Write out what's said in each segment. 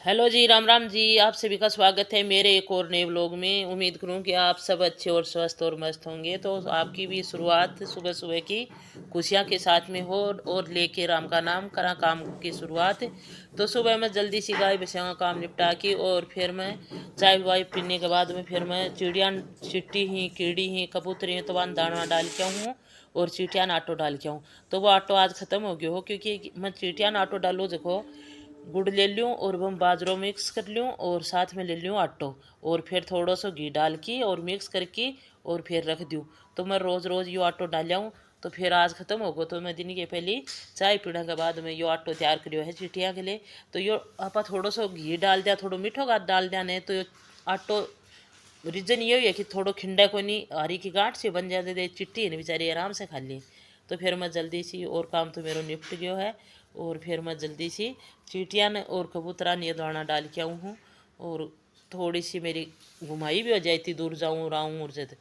Hello जी, राम राम जी। आप सभी का स्वागत है मेरे एक और नए व्लॉग में। उम्मीद करूं कि आप सब अच्छे और स्वस्थ और मस्त होंगे। तो आपकी भी शुरुआत सुबह सुबह की खुशियां के साथ में हो और लेके राम का नाम करा काम की शुरुआत। तो सुबह मैं जल्दी सी गाय भैंसों का काम निपटा के और फिर मैं चाय वाय पीने के बाद में फिर मैं चिड़िया चिट्टी ही कीड़ी ही कबूतर ही तो दाना डाल के हूँ और चीटियान आटो डाल के हूँ। तो वो आटो आज ख़त्म हो गया हो क्योंकि मैं चीटियान आटो डालो देखो गुड़ ले लूँ और वो बाजरों मिक्स कर लूँ और साथ में ले लूँ आटो और फिर थोड़ा सा घी डाल के और मिक्स करके और फिर रख दूँ। तो मैं रोज़ रोज़ यो आटो डालूँ तो फिर आज ख़त्म होगा। तो मैं दिन के पहले चाय पीने के बाद में यो आटो तैयार करियो है चिटिया के लिए। तो यो आप थोड़ा सा घी डाल दिया, थोड़ा मीठो का डाल दिया नहीं तो यो आटो रीजन ये है कि थोड़ा खिंडा को नहीं हरी की गांठ से बन जाते दे चिट्टी है बेचारी आराम से खा ली। तो फिर मैं जल्दी सी और काम तो मेरा निपट गया है और फिर मैं जल्दी सी चीटियान और कबूतरान ये दाना डाल के आऊँ हूँ और थोड़ी सी मेरी घुमाई भी हो जाती दूर जाऊँ राऊँ और जद।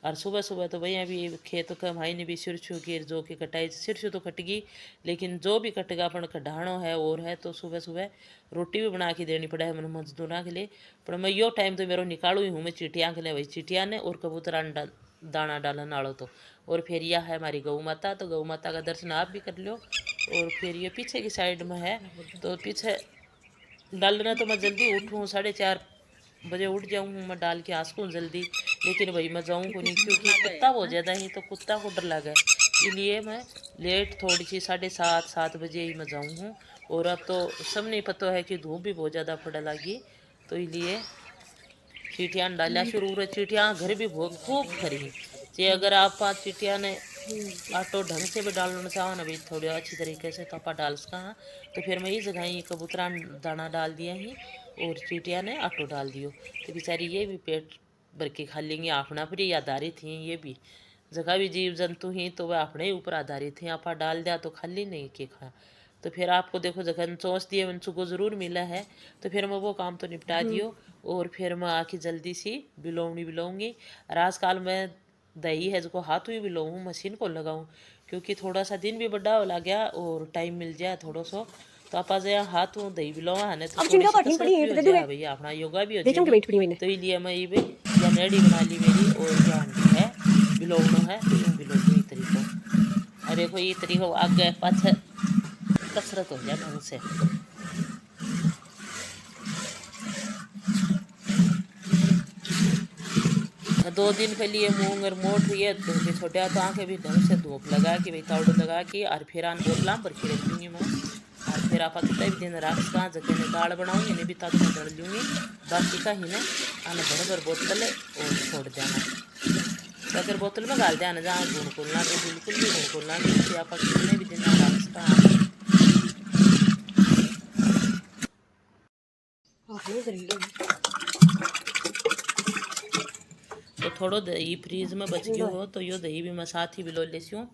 और सुबह सुबह तो भैया भी खेत का भाई ने भी सिरछू की जो कि कटाई सिरछू तो कटगी लेकिन जो भी कटेगा अपन कढ़ानो है और है। तो सुबह सुबह रोटी भी बना के देनी पड़ा है मैंने मजदूरा के लिए। पर मैं यो टाइम तो मेरा निकालू ही हूँ मैं चीटियाँ के लिए भाई चीटियाँ ने और कबूतरा दाना डालन आड़ो। तो और फिर यह है हमारी गौ माता। तो गौ माता का दर्शन आप भी कर लो। और फिर ये पीछे की साइड में है तो पीछे डालना तो मैं जल्दी उठूँ 4:30 बजे उठ जाऊँ मैं डाल के आंसू जल्दी। लेकिन भाई मैं जाऊँ को नहीं क्योंकि कुत्ता बहुत ज़्यादा ही तो कुत्ता को डर लगा इसलिए मैं लेट थोड़ी सी 7:30-7 बजे ही मैं जाऊँ हूँ। और अब तो सब नहीं पता है कि धूप भी बहुत ज़्यादा पड़ लगी तो इसलिए चीटियाँ डालिया शुरू हो चीटियाँ घर भी बहुत खूब खरी। जे अगर आप पाँच चीटियाँ ने आटो ढंग से भी डालना चाहो ना भाई थोड़ी अच्छी तरीके से तो आप डाल सका। तो फिर मैं ये जगह ही कबूतरा दाना डाल दिया ही और चीटियाँ ने आटो डाल दियो। तो बेचारी ये भी पेट भर के खा लेंगी अपना पर ही आधारित ही ये भी जगह भी जीव जंतु ही तो वह अपने ही ऊपर आधारित हैं। आप डाल दिया तो खाली नहीं के खा। तो फिर आपको देखो जगह चौंस दिए वंशु को ज़रूर मिला है। तो फिर मैं वो काम तो निपटा दियो और फिर मैं आके जल्दी सी बिलोवनी बिलोऊँगी। और आजकल मैं दही है जो हाथ ही बिलोऊँ मशीन को लगाऊँ क्योंकि थोड़ा सा दिन भी बड़ा हो लग गया और टाइम मिल जाए थोड़ा सा। तो आप आज हाथ हूँ दही बिलोवा है ना तो थोड़ी सी कसरत भी हो जाए भैया अपना योगा भी हो जाएगी। तो इसलिए मैं ये भी या नेड़ी बना ली मेरी और या है बिलोवनो है तो यूँ बिलो ये तरीको। और देखो ये तरीको आगे पाछे कसरत हो जाए ढंग से। 2 दिन पहले ये मूंग और मोट हुई है तो छोटे तो आके भी ढंग से धूप लगा के भाई तावड़ो लगा के और फिर आन बोतलाम भर के रख दूँगी मैं। और फिर आप कितना भी दिन रख सका जगह ने दाल बनाऊँगी इन्हें भी तक मैं दड़ लूँगी बाकी का ही ने आने भर बोतल और छोड़ देना। तो अगर बोतल में डाल देना जहाँ घुनकुलना तो बिल्कुल भी घुनकुलना नहीं फिर आप कितने भी दिन रख सका। तो थोड़ो दही फ्रीज में बच गयो हो तो यो दही भी मैं साथ ही बिलो लेसी हूँ।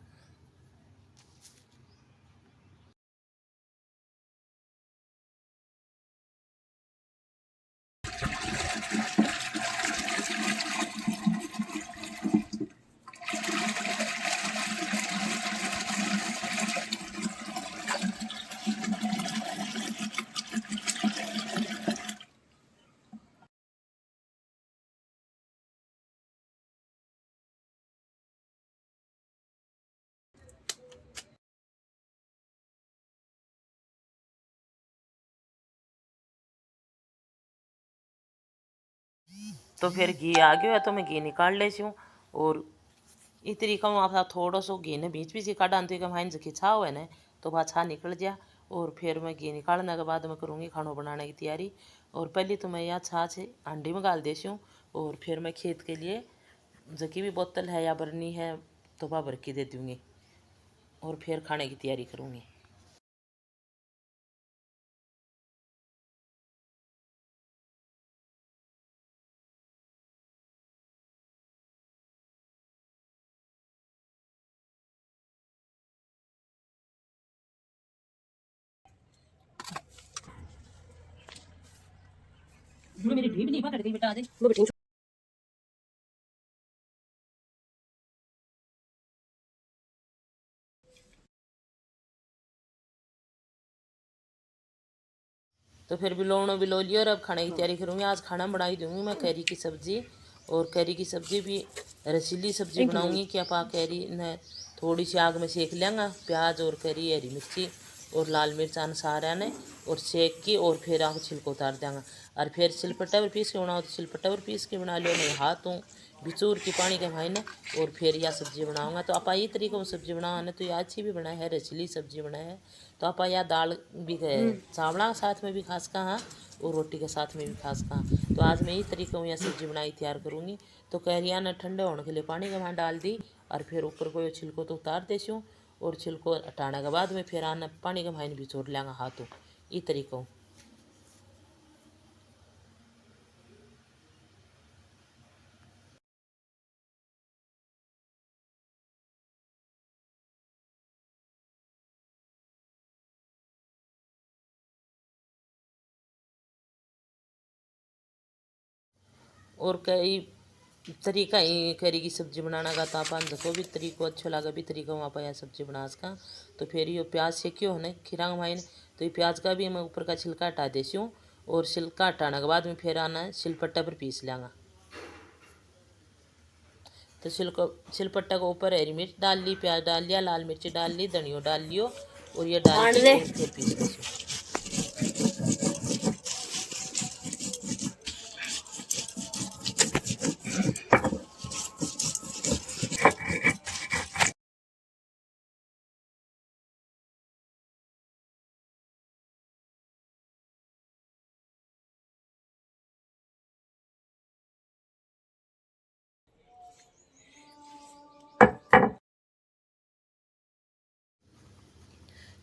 तो फिर घी आ गया है तो मैं घी निकाल लेती हूँ। और इस तरीका में आप थोड़ा सो घी ने बीच बीच काटा तो एक हमारी जखी छा हुआ है तो वह छा निकल जाए। और फिर मैं घी निकालने के बाद मैं करूँगी खाना बनाने की तैयारी। और पहले तो मैं यहाँ छाछ हांडी में डाल देती हूँ और फिर मैं खेत के लिए जकी भी बोतल है या बरनी है तो वह भर के दे दूँगी और फिर खाने की तैयारी करूँगी। मेरी भी नहीं पकड़ गई बेटा आज। तो फिर बिलो लिया और अब खाने की तैयारी करूँगी। आज खाना बनाई दूँगी मैं कैरी की सब्ज़ी, और कैरी की सब्ज़ी भी रसीली सब्ज़ी बनाऊँगी। क्या पा कैरी न थोड़ी सी आग में सेक लेंगे, प्याज और कैरी, हरी मिर्ची और लाल मिर्च अनुसार ने, और सेक के और फिर आप छिलको उतार देंगे। और फिर सिलपट्टा पर पीस के बनाओ तो सिलपट्टा पर पीस के बना लो, मैं हाथों बिचूर की पानी के भाई ने, और फिर यह सब्ज़ी बनाऊँगा। तो आप ये तरीक़ों से सब्ज़ी बनाओ ना तो यह अच्छी भी बनाए है, रसीली सब्ज़ी बनाए है। तो आप यह दाल भी चावला के साथ में भी खास का हाँ, और रोटी के साथ में भी खास का। तो आज मैं इस तरीके में यह सब्ज़ी बनाई तैयार करूँगी। तो कैरिया ने ठंडे होने के लिए पानी के वहाँ डाल दी, और फिर ऊपर को छिलको तो उतार देती हूँ, और छिलको हटाने के बाद में फिर आना पानी के भाई भी छोड़ लेंगे हाथों इस तरीक़ों। और कई तरीका ही करी की सब्ज़ी बनाना का तापान देखो भी तरीको अच्छा लगा भी तरीका वहाँ पर सब्ज़ी बना सका। तो फिर ये प्याज सेक्यो है खिरांग माइन, तो ये प्याज का भी मैं ऊपर का छिलका हटा देती हूँ, और छिलका हटाने के बाद में फिर आना सिलपट्टा पर पीस लेंगा। तो सिलपट्टा को ऊपर हरी मिर्च डाल ली, प्याज डाल लिया, लाल मिर्च डाल ली, धनिया डाल लियो, और ये डाल के फिर पीस लीजिए।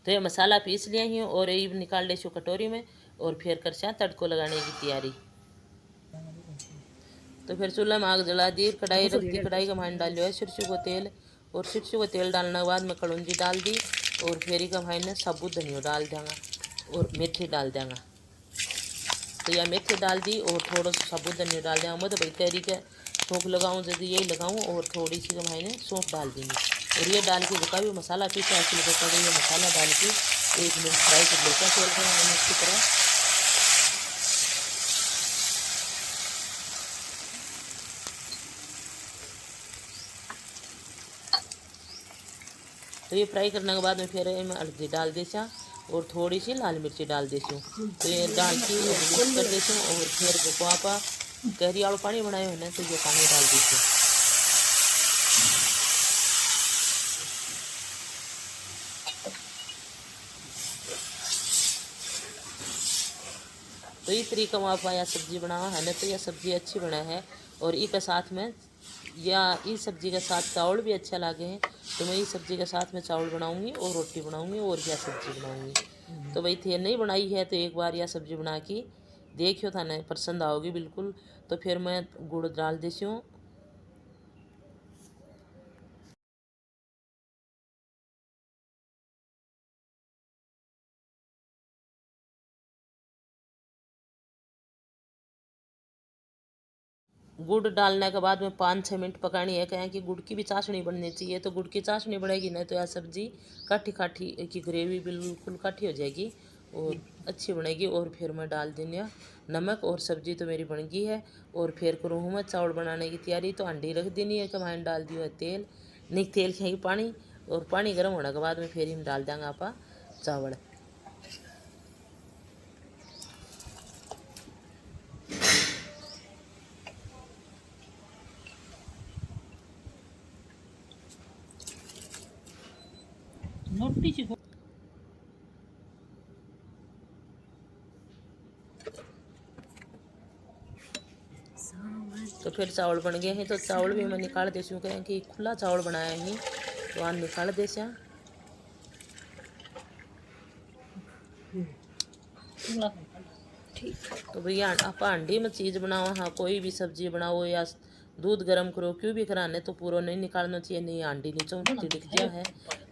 तो ये मसाला पीस लिया ही और ये निकाल ले छो कटोरी में, और फिर कर चाँ तड़को लगाने की तैयारी। तो फिर चूल्हा में आग जला दी, कढ़ाई रख दी, कढ़ाई का भाई डाल लिया है सरसों को तेल, और सरसों को तेल डालने के बाद में कलौंजी डाल दी, और फिर का भाई ने साबुत धनिया डाल देंगे, और मेथी डाल देंगे। तो यह मेथी डाल दी और थोड़ा सा साबुत धनिया डाल देंगे। मैं तो भाई तैयारी के सौंफ लगाऊँ जैसे यही लगाऊँ, और थोड़ी सी भाई ने सौंफ डाल देंगी, और ये डाल के जितना भी मसाला पीछे ऐसे लगता है, ये मसाला डाल के 1 मिनट फ्राई कर लेते हैं तेल में अच्छी तरह। तो ये फ्राई करने के बाद में फिर मैं हल्दी डाल देती हूँ, और थोड़ी सी लाल मिर्ची डाल देती हूँ। तो ये डाल के मिक्स कर देती हूँ, और फिर गोपा करी आलू पानी बनाए हुए ना, तो ये पानी डाल देती हूँ। तो इस तरीका में आप यह सब्ज़ी बनावा है ना, तो यह सब्ज़ी अच्छी बना है। और इसके साथ में या इस सब्ज़ी के साथ चावल भी अच्छा लगे हैं, तो मैं इस सब्ज़ी के साथ में चावल बनाऊंगी और रोटी बनाऊंगी और क्या सब्ज़ी बनाऊंगी। तो भाई थे नहीं बनाई है तो एक बार यह सब्ज़ी बना के देखियो था ना, पसंद आओगी बिल्कुल। तो फिर मैं गुड़ डाल देती हूँ। गुड़ डालने के बाद में 5-6 मिनट पकानी है, कहें कि गुड़ की भी चाशनी बननी चाहिए। तो गुड़ की चाशनी बनेगी नहीं तो यह सब्ज़ी काठी काठी की ग्रेवी बिल्कुल काठी हो जाएगी और अच्छी बनेगी। और फिर मैं डाल देंगे नमक, और सब्ज़ी तो मेरी बन गई है। और फिर करूँ मैं चावल बनाने की तैयारी। तो अंडी रख देनी है, कमाइन डाल दियो है तेल, नहीं तेल खाएगी पानी, और पानी गर्म होने के बाद में फिर हम डाल देंगे आप चावल। तो फिर चावल बन गए हैं, तो चावल भी मैं निकाल देती हूँ, कहें कि खुला चावल बनाया है तो आज निकाल देते हैं। तो भैया आप अंडी में चीज़ बनाओ, हाँ कोई भी सब्जी बनाओ या दूध गर्म करो, क्यों भी कराने तो पूरा नहीं निकालना चाहिए, नहीं अंडी नीचों तिड़क गया है।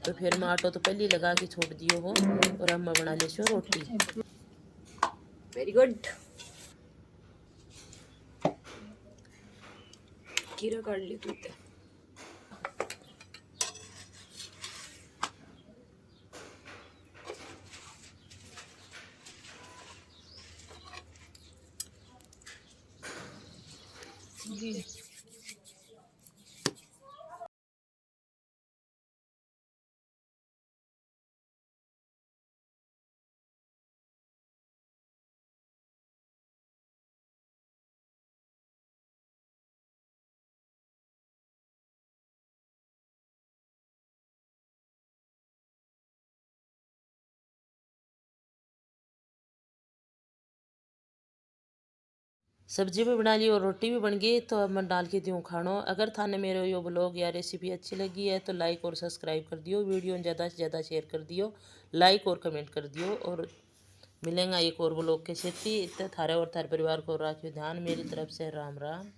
तो फिर मैं आटो तो पहले ही लगा के छोड़ दियो हो, और अब मैं बना लेती हूँ रोटी। Very good. खीरा काट ली तू। सब्जी भी बना ली और रोटी भी बन गई। तो अब मैं डाल के दूँ खानो। अगर थाने मेरे यो ब्लॉग या रेसिपी अच्छी लगी है तो लाइक और सब्सक्राइब कर दियो, वीडियो ज़्यादा से ज़्यादा शेयर कर दियो, लाइक और कमेंट कर दियो। और मिलेंगे एक और ब्लॉग के सेती। इतने थारे और थारे परिवार को रखियो ध्यान। मेरी तरफ से राम राम।